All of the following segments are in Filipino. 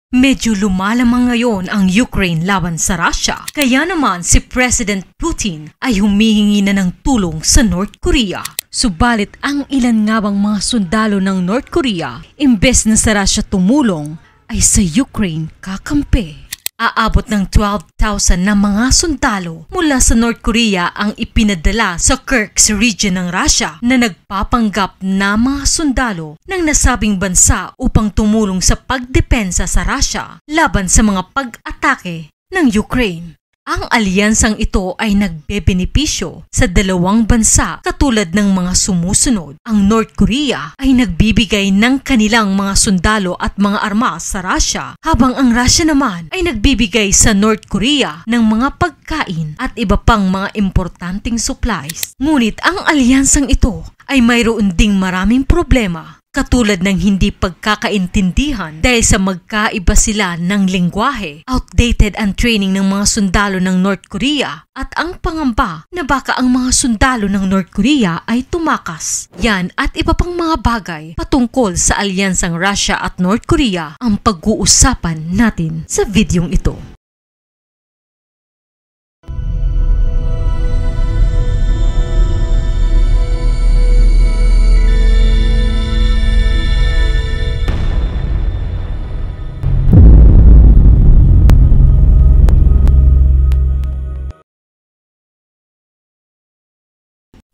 Medyo lumalamang ngayon ang Ukraine laban sa Russia. Kaya naman si President Putin ay humihingi na ng tulong sa North Korea. Subalit ang ilan nga bang mga sundalo ng North Korea, imbes na sa Russia tumulong, ay sa Ukraine kakampi. Aabot ng 12,000 na mga sundalo mula sa North Korea ang ipinadala sa Kursk region ng Russia na nagpapanggap na mga sundalo ng nasabing bansa upang tumulong sa pagdepensa sa Russia laban sa mga pag-atake ng Ukraine. Ang alyansang ito ay nagbebenepisyo sa dalawang bansa katulad ng mga sumusunod. Ang North Korea ay nagbibigay ng kanilang mga sundalo at mga armas sa Russia, habang ang Russia naman ay nagbibigay sa North Korea ng mga pagkain at iba pang mga importanteng supplies. Ngunit ang alyansang ito ay mayroon ding maraming problema. Katulad ng hindi pagkakaintindihan dahil sa magkaiba sila ng lengguwahe, outdated ang training ng mga sundalo ng North Korea, at ang pangamba na baka ang mga sundalo ng North Korea ay tumakas. Yan at iba pang mga bagay patungkol sa alyansang Russia at North Korea ang pag-uusapan natin sa videong ito.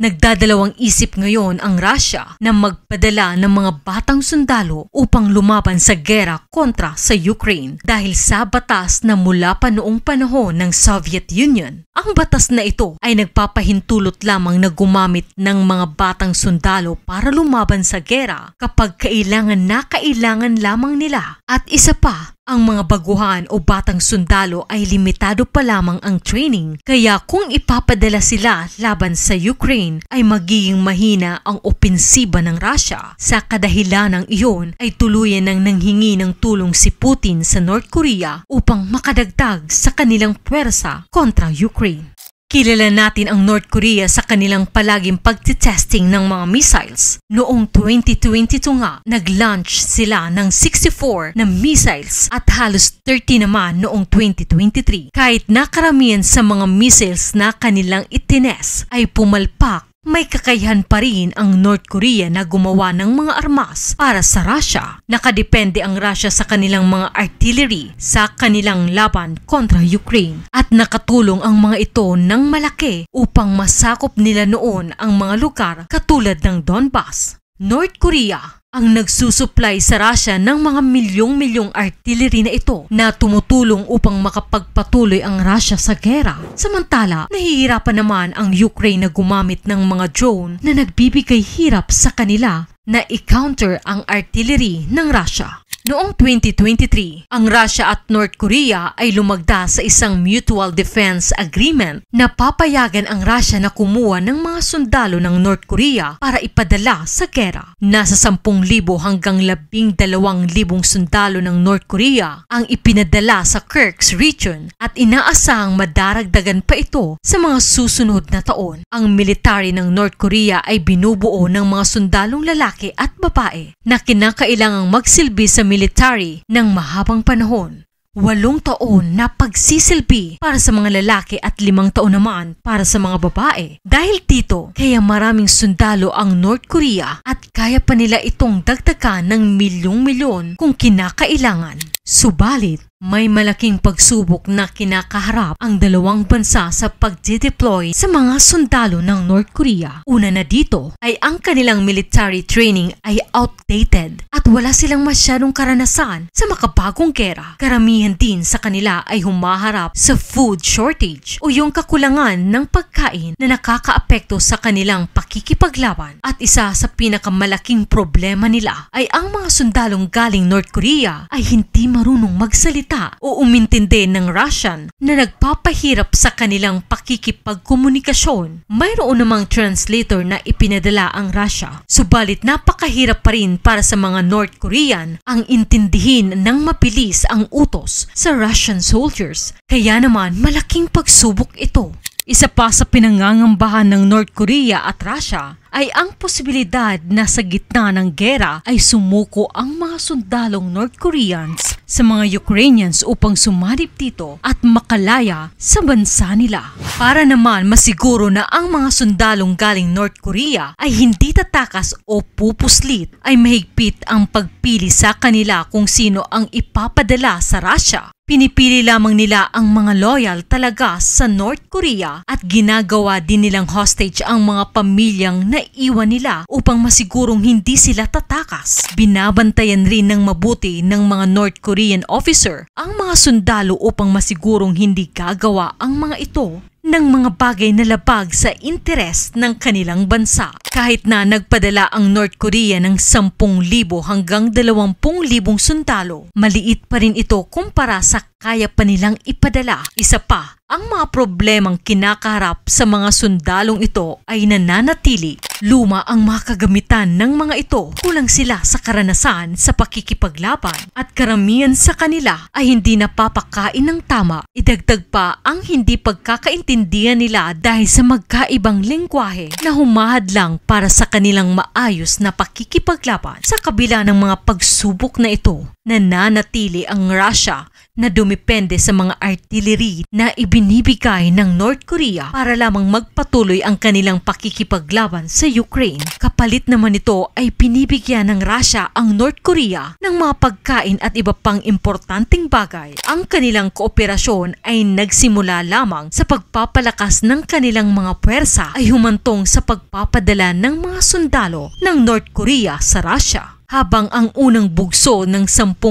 Nagdadalawang isip ngayon ang Russia na magpadala ng mga batang sundalo upang lumaban sa gera kontra sa Ukraine dahil sa batas na mula pa noong panahon ng Soviet Union. Ang batas na ito ay nagpapahintulot lamang na gumamit ng mga batang sundalo para lumaban sa gera kapag kailangan lamang nila. At isa pa, ang mga baguhan o batang sundalo ay limitado pa lamang ang training, kaya kung ipapadala sila laban sa Ukraine ay magiging mahina ang opensiba ng Russia. Sa kadahilanang iyon ay tuluyan nang nanghingi ng tulong si Putin sa North Korea upang makadagdag sa kanilang puwersa kontra Ukraine. Kilala natin ang North Korea sa kanilang palaging pagtitesting ng mga missiles. Noong 2022 nga, nag-launch sila ng 64 na missiles at halos 30 naman noong 2023. Kahit nakaramihan sa mga missiles na kanilang itines ay pumalpak, may kakayahan pa rin ang North Korea na gumawa ng mga armas para sa Russia. Nakadepende ang Russia sa kanilang mga artillery sa kanilang laban kontra Ukraine at nakatulong ang mga ito ng malaki upang masakop nila noon ang mga lugar katulad ng Donbas. North Korea ang nagsusupply sa Russia ng mga milyong-milyong artillery na ito na tumutulong upang makapagpatuloy ang Russia sa gera. Samantala, nahihirapan naman ang Ukraine na gumamit ng mga drone na nagbibigay hirap sa kanila na i-counter ang artillery ng Russia. Noong 2023, ang Russia at North Korea ay lumagda sa isang mutual defense agreement na papayagan ang Russia na kumuha ng mga sundalo ng North Korea para ipadala sa gera. Nasa 10,000 hanggang 12,000 sundalo ng North Korea ang ipinadala sa Kursk region at inaasahang madaragdagan pa ito sa mga susunod na taon. Ang military ng North Korea ay binubuo ng mga sundalong lalaki at babae na kinakailangang magsilbi sa military ng mahabang panahon. 8 taon na pagsisilbi para sa mga lalaki at 5 taon naman para sa mga babae. Dahil dito, kaya maraming sundalo ang North Korea at kaya pa nila itong dagdagan ng milyong-milyon kung kinakailangan. Subalit, may malaking pagsubok na kinakaharap ang dalawang bansa sa pagdideploy sa mga sundalo ng North Korea. Una na dito ay ang kanilang military training ay outdated at wala silang masyadong karanasan sa makabagong gera. Karamihan din sa kanila ay humaharap sa food shortage o yung kakulangan ng pagkain na nakakaapekto sa kanilang pakikipaglaban. At isa sa pinakamalaking problema nila ay ang mga sundalong galing North Korea ay hindi marunong magsalita o umintindi ng Russian na nagpapahirap sa kanilang pakikipagkomunikasyon. Mayroon namang translator na ipinadala ang Russia, subalit napakahirap pa rin para sa mga North Korean ang intindihin ng mabilis ang utos sa Russian soldiers, kaya naman malaking pagsubok ito. Isa pa sa pinangangambahan ng North Korea at Russia ay ang posibilidad na sa gitna ng gera ay sumuko ang mga sundalong North Koreans sa mga Ukrainians upang sumalip dito at makalaya sa bansa nila. Para naman masiguro na ang mga sundalong galing North Korea ay hindi tatakas o pupuslit, ay mahigpit ang pagpili sa kanila kung sino ang ipapadala sa Russia. Pinipili lamang nila ang mga loyal talaga sa North Korea at ginagawa din nilang hostage ang mga pamilyang naiwan nila upang masigurong hindi sila tatakas. Binabantayan rin ng mabuti ng mga North Korean officer ang mga sundalo upang masigurong hindi gagawa ang mga ito ng mga bagay na labag sa interes ng kanilang bansa. Kahit na nagpadala ang North Korea ng 10,000 hanggang 20,000 sundalo, maliit pa rin ito kumpara sa kaya pa nilang ipadala. Isa pa, ang mga problemang kinakaharap sa mga sundalong ito ay nananatili. Luma ang mga kagamitan ng mga ito, kulang sila sa karanasan sa pakikipaglaban at karamihan sa kanila ay hindi napapakain ng tama. Idagdag pa ang hindi pagkakaintindihan nila dahil sa magkaibang lengguwahe na humahadlang para sa kanilang maayos na pakikipaglaban. Sa kabila ng mga pagsubok na ito, nananatili ang Russia na dumepende sa mga artillery na ibinibigay ng North Korea para lamang magpatuloy ang kanilang pakikipaglaban sa Ukraine. Kapalit naman ito ay pinibigyan ng Russia ang North Korea ng mga pagkain at iba pang importanteng bagay. Ang kanilang kooperasyon ay nagsimula lamang sa pagpapalakas ng kanilang mga puwersa ay humantong sa pagpapadala ng mga sundalo ng North Korea sa Russia. Habang ang unang bugso ng 10,000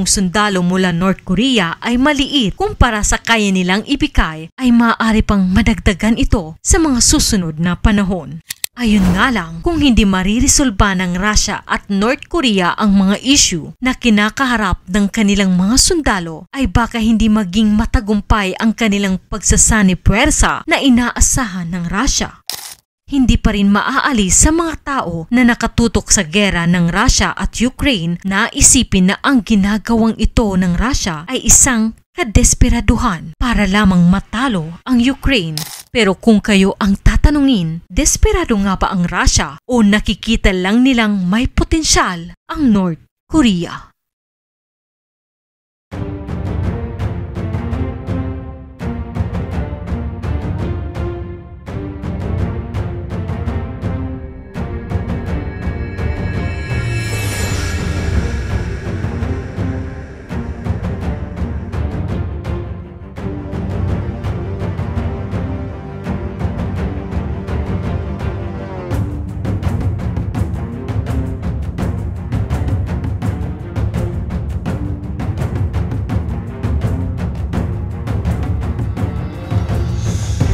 sundalo mula North Korea ay maliit kumpara sa kaya nilang ibigay, ay maaari pang madagdagan ito sa mga susunod na panahon. Ayun nga lang, kung hindi mariresolba ng Russia at North Korea ang mga issue na kinakaharap ng kanilang mga sundalo, ay baka hindi maging matagumpay ang kanilang pagsasanib puwersa na inaasahan ng Russia. Hindi pa rin maaalis sa mga tao na nakatutok sa gera ng Russia at Ukraine na isipin na ang ginagawang ito ng Russia ay isang kadesperaduhan para lamang matalo ang Ukraine. Pero kung kayo ang tatanungin, desperado nga ba ang Russia o nakikita lang nilang may potensyal ang North Korea?